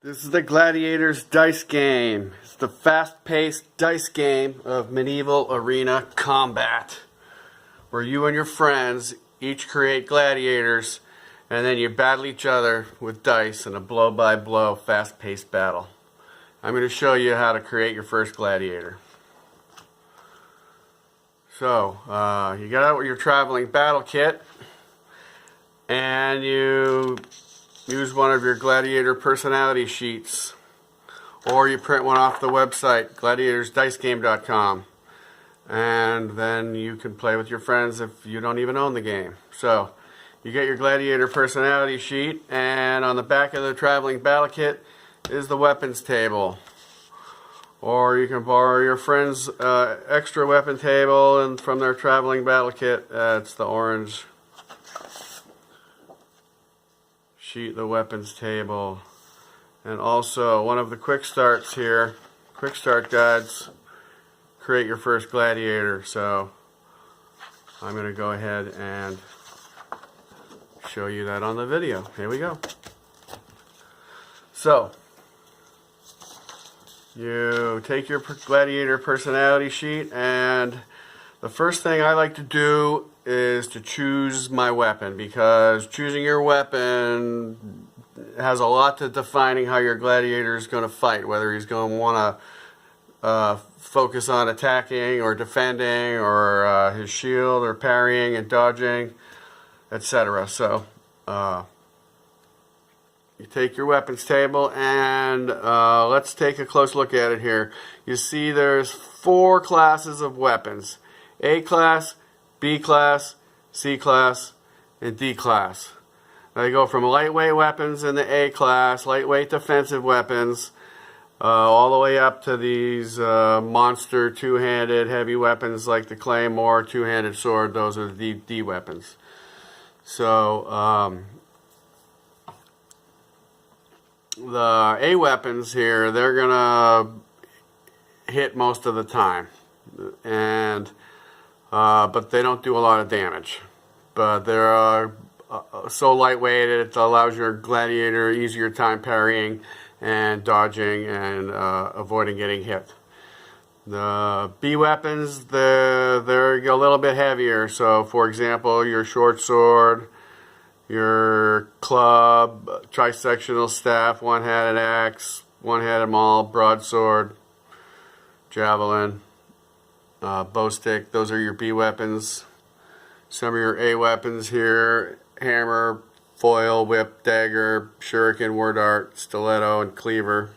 This is the Gladiators dice game. It's the fast-paced dice game of medieval arena combat, where you and your friends each create gladiators, and then you battle each other with dice in a blow-by-blow, fast-paced battle. I'm going to show you how to create your first gladiator. So, you get out your traveling battle kit, and you use one of your gladiator personality sheets, or you print one off the website gladiatorsdicegame.com, and then you can play with your friends if you don't even own the game. So you get your gladiator personality sheet, and on the back of the traveling battle kit is the weapons table, or you can borrow your friend's extra weapon table and from their traveling battle kit. It's the orange sheet, the weapons table, and also one of the quick starts here, quick start guides, create your first gladiator. So I'm going to go ahead and show you that on the video. Here we go. So you take your gladiator personality sheet, and the first thing I like to do is to choose my weapon, because choosing your weapon has a lot to defining how your gladiator is going to fight, whether he's going to want to focus on attacking or defending, or his shield, or parrying and dodging, etc. So you take your weapons table, and let's take a close look at it here. You see there's 4 classes of weapons: A class, B class, C class, and D class. They go from lightweight weapons in the A class, lightweight defensive weapons, all the way up to these monster two-handed heavy weapons like the claymore, two-handed sword. Those are the D weapons. So the A weapons here, they're gonna hit most of the time, and but they don't do a lot of damage. But they're so lightweight it allows your gladiator easier time parrying and dodging and avoiding getting hit. The B weapons, they're a little bit heavier. So for example, your short sword, your club, trisectional staff, one-handed axe, one-handed maul, broadsword, javelin, bow stick, those are your B weapons. Some of your A weapons here: hammer, foil, whip, dagger, shuriken, war dart, stiletto, and cleaver.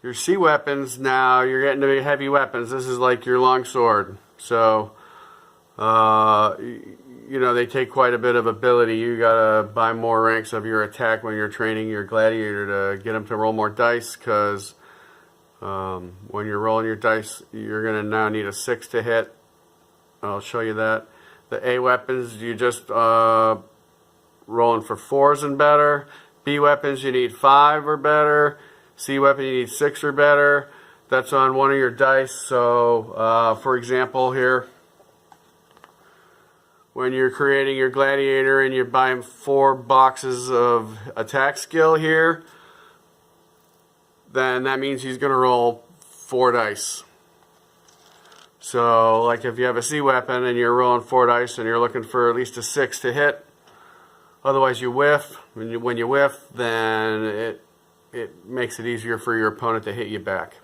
Your C weapons, now you're getting to be heavy weapons. This is like your long sword. So you know, they take quite a bit of ability. You gotta buy more ranks of your attack when you're training your gladiator to get them to roll more dice, because when you're rolling your dice, you're gonna now need a 6 to hit. I'll show you that. The A weapons, you just rolling for 4s and better. B weapons, you need 5 or better. C weapon, you need 6 or better. That's on one of your dice. So for example here, when you're creating your gladiator and you're buying 4 boxes of attack skill here, then that means he's going to roll 4 dice. So like if you have a C weapon and you're rolling 4 dice and you're looking for at least a 6 to hit, otherwise you whiff. When you whiff, then it makes it easier for your opponent to hit you back.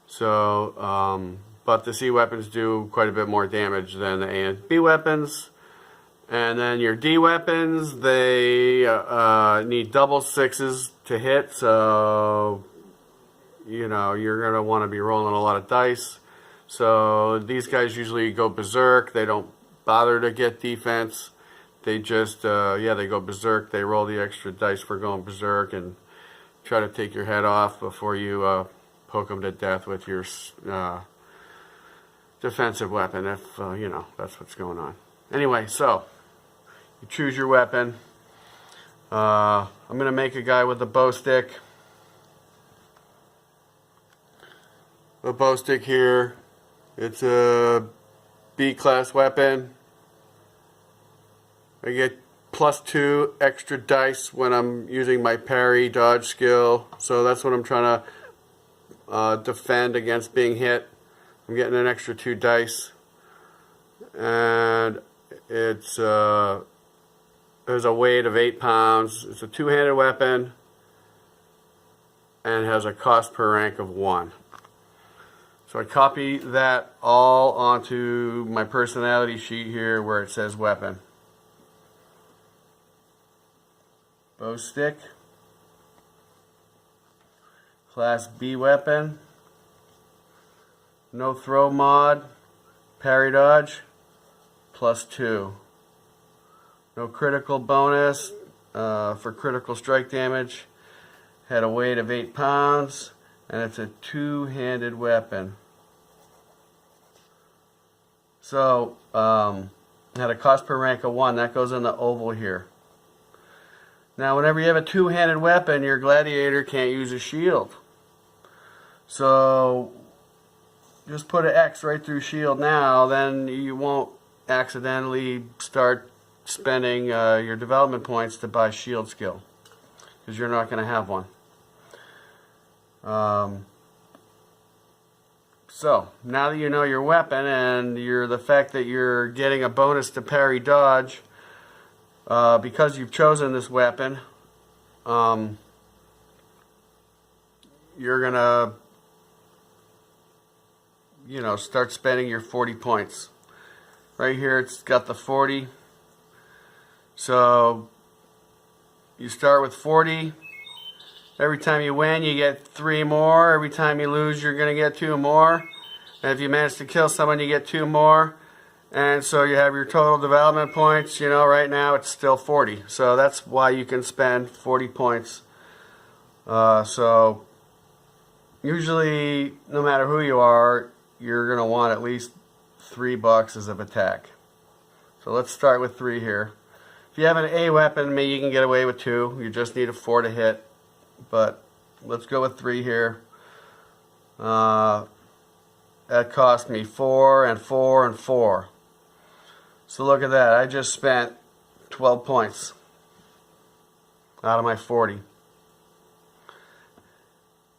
So but the C weapons do quite a bit more damage than the A and B weapons. And then your D weapons, they need double 6s to hit, so you know you're going to want to be rolling a lot of dice. So these guys usually go berserk. They don't bother to get defense. They just, they go berserk. They roll the extra dice for going berserk and try to take your head off before you poke them to death with your defensive weapon, if you know, that's what's going on. Anyway, so you choose your weapon. I'm going to make a guy with a bow stick. The bow stick here, it's a B class weapon. I get +2 extra dice when I'm using my parry dodge skill. So that's what I'm trying to defend against being hit. I'm getting an extra 2 dice. And it's there's a weight of 8 pounds. It's a two-handed weapon and has a cost per rank of 1. So I copy that all onto my personality sheet here where it says weapon. Bow stick, class B weapon, no throw mod, parry dodge, +2. No critical bonus for critical strike damage. Had a weight of 8 pounds, and it's a two-handed weapon. So, had a cost per rank of 1. That goes in the oval here. Now, whenever you have a two-handed weapon, your gladiator can't use a shield. So, just put an X right through shield now, then you won't accidentally start spending your development points to buy shield skill, because you're not going to have one. So now that you know your weapon and the fact that you're getting a bonus to parry dodge because you've chosen this weapon, you're gonna start spending your 40 points. Right here it's got the 40. So you start with 40. Every time you win, you get 3 more. Every time you lose, you're going to get 2 more. And if you manage to kill someone, you get 2 more. And so you have your total development points. Right now it's still 40. So that's why you can spend 40 points. So usually, no matter who you are, you're going to want at least 3 boxes of attack. So let's start with 3 here. If you have an A weapon, maybe you can get away with 2. You just need a 4 to hit. But let's go with 3 here. That cost me 4 and 4 and 4. So look at that. I just spent 12 points out of my 40.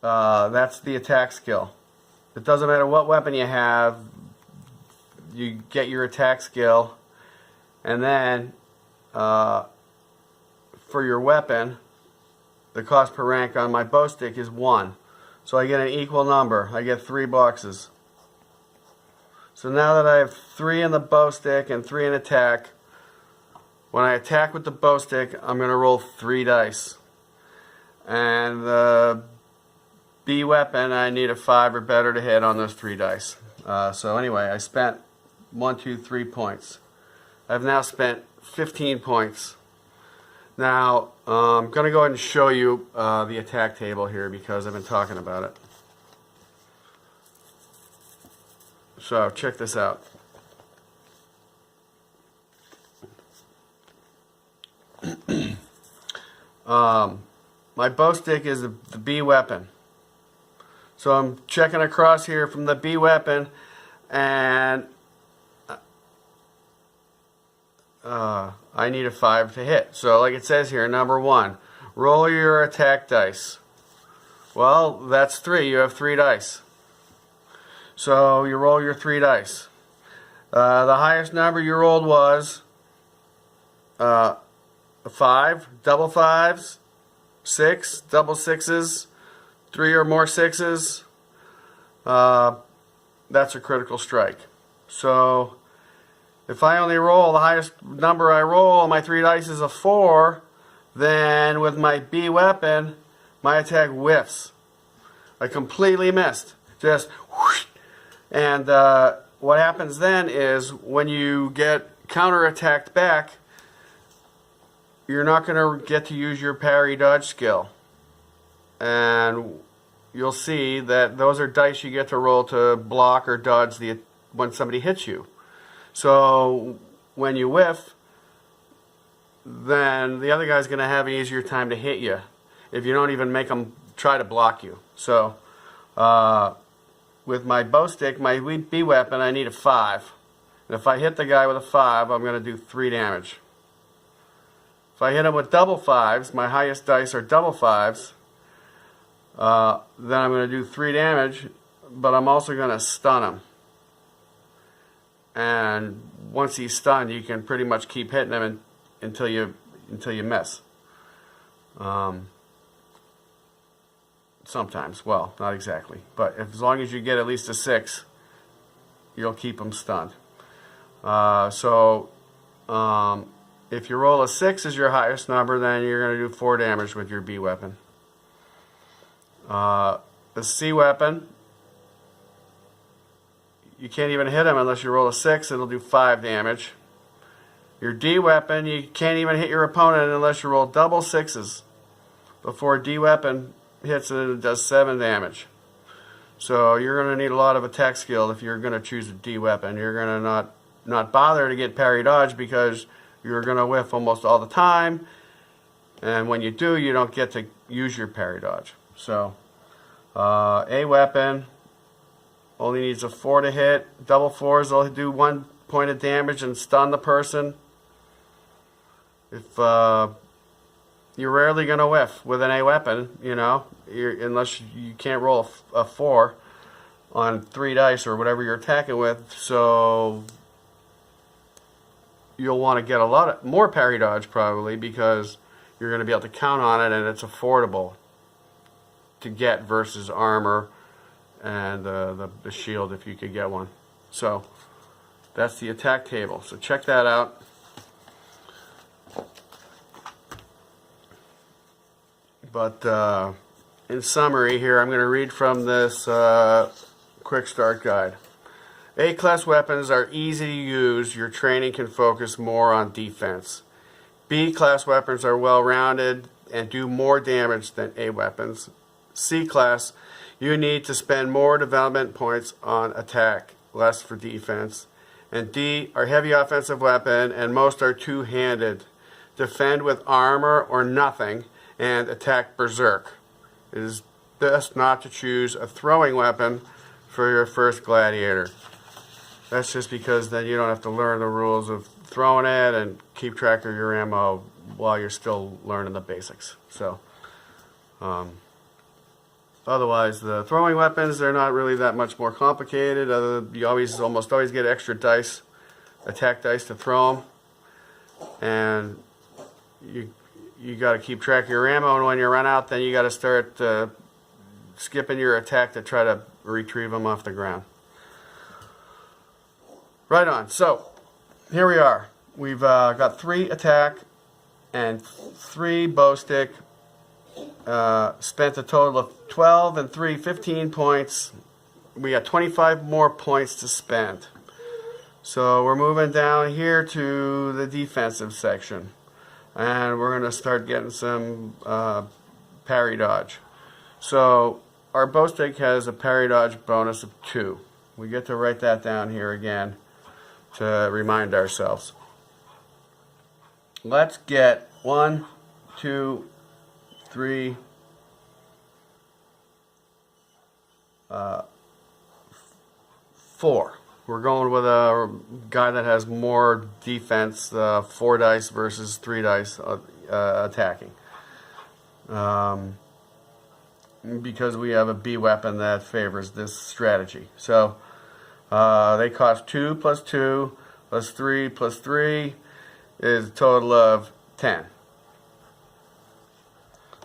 That's the attack skill. It doesn't matter what weapon you have. You get your attack skill. And then for your weapon, the cost per rank on my bow stick is 1. So I get an equal number. I get 3 boxes. So now that I have 3 in the bow stick and 3 in attack, when I attack with the bow stick, I'm going to roll 3 dice. And the B weapon, I need a 5 or better to hit on those 3 dice. So anyway, I spent 1, 2, 3 points. I've now spent 15 points. Now, I'm going to go ahead and show you the attack table here because I've been talking about it. So, check this out. My bow stick is the B weapon. So I'm checking across here from the B weapon, and I need a 5 to hit. So like it says here, number 1, roll your attack dice. Well, that's 3. You have 3 dice. So you roll your 3 dice. The highest number you rolled was a 5, double 5s, 6, double 6s, 3 or more 6s. That's a critical strike. So if I only roll the highest number I roll, my 3 dice is a 4, then with my B weapon, my attack whiffs. I completely missed. Just whoosh. And what happens then is when you get counterattacked back, you're not going to get to use your parry dodge skill. And you'll see that those are dice you get to roll to block or dodge when somebody hits you. So when you whiff, then the other guy's going to have an easier time to hit you if you don't even make them try to block you. So with my bow stick, my B weapon, I need a 5. And if I hit the guy with a 5, I'm going to do 3 damage. If I hit him with double fives, my highest dice are double fives, then I'm going to do 3 damage, but I'm also going to stun him. And once he's stunned, you can pretty much keep hitting him until you miss. Sometimes, well, not exactly, but as long as you get at least a 6, you'll keep him stunned. If you roll a 6 as your highest number, then you're going to do 4 damage with your B weapon. The C weapon, you can't even hit him unless you roll a 6. It'll do 5 damage. Your D weapon, you can't even hit your opponent unless you roll double 6s. Before D weapon hits it, it does 7 damage. So you're going to need a lot of attack skill if you're going to choose a D weapon. You're going to not bother to get parry dodge because you're going to whiff almost all the time. And when you do, you don't get to use your parry dodge. So A weapon only needs a 4 to hit. Double 4s will do 1 point of damage and stun the person. If you're rarely going to whiff with an A weapon, you know, unless you can't roll a 4 on 3 dice or whatever you're attacking with. So you'll want to get a lot more parry dodge probably because you're going to be able to count on it, and it's affordable to get versus armor and the shield if you could get one. So that's the attack table. So check that out. But in summary here, I'm going to read from this quick start guide. A-class weapons are easy to use. Your training can focus more on defense. B-class weapons are well-rounded and do more damage than A weapons. C-class, you need to spend more development points on attack, less for defense. And D are heavy offensive weapon, and most are two-handed. Defend with armor or nothing, and attack berserk. It is best not to choose a throwing weapon for your first gladiator. That's just because then you don't have to learn the rules of throwing it and keep track of your ammo while you're still learning the basics. So, otherwise, the throwing weapons, they're not really that much more complicated. You almost always get extra dice, attack dice to throw them, and you got to keep track of your ammo. And when you run out, then you got to start skipping your attack to try to retrieve them off the ground. Right on. So here we are. We've got 3 attack and 3 bow stick. Spent a total of 12 and 3, 15 points. We got 25 more points to spend. So we're moving down here to the defensive section. And we're going to start getting some parry dodge. So our bow stick has a parry dodge bonus of 2. We get to write that down here again to remind ourselves. Let's get 1, 2, 3, 4. We're going with a guy that has more defense, 4 dice versus 3 dice attacking. Because we have a B weapon that favors this strategy. So they cost 2 plus 2 plus 3 plus 3 is a total of 10.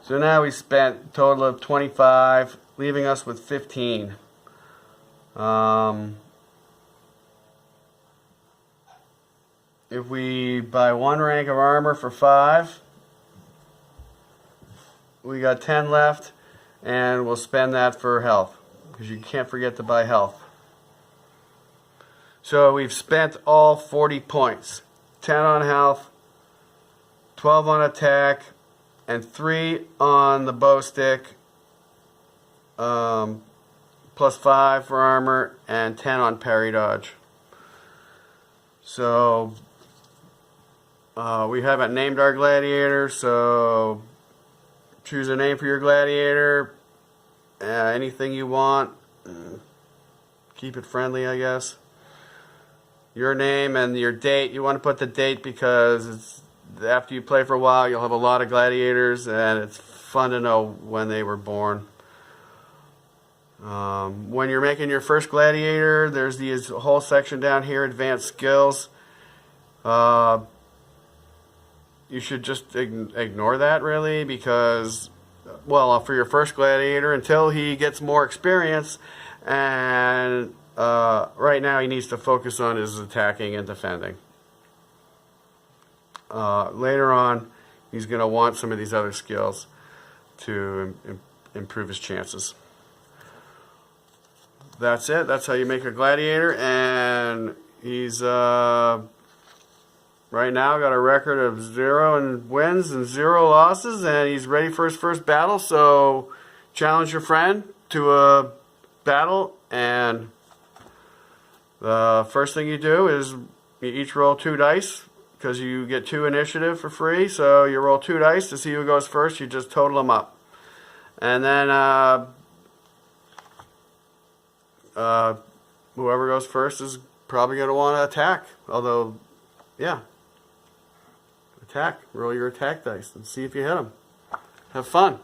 So now we spent a total of 25, leaving us with 15. If we buy 1 rank of armor for 5, we got 10 left, and we'll spend that for health, because you can't forget to buy health. So we've spent all 40 points. 10 on health, 12 on attack, and 3 on the bow stick, plus 5 for armor, and 10 on parry dodge. So we haven't named our gladiator, so choose a name for your gladiator. Anything you want. Keep it friendly, I guess. Your name and your date. You want to put the date because after you play for a while, you'll have a lot of gladiators, and it's fun to know when they were born. When you're making your first gladiator, there's this whole section down here, advanced skills. You should just ignore that, really, because, well, for your first gladiator, until he gets more experience, and right now he needs to focus on his attacking and defending. Later on, he's going to want some of these other skills to improve his chances. That's it. That's how you make a gladiator, and he's right now got a record of 0 wins and 0 losses, and he's ready for his first battle. So challenge your friend to a battle, and the first thing you do is you each roll 2 dice, because you get 2 initiative for free. So you roll 2 dice to see who goes first. You just total them up, and then whoever goes first is probably going to want to attack. Although, yeah, attack. Roll your attack dice and see if you hit them. Have fun.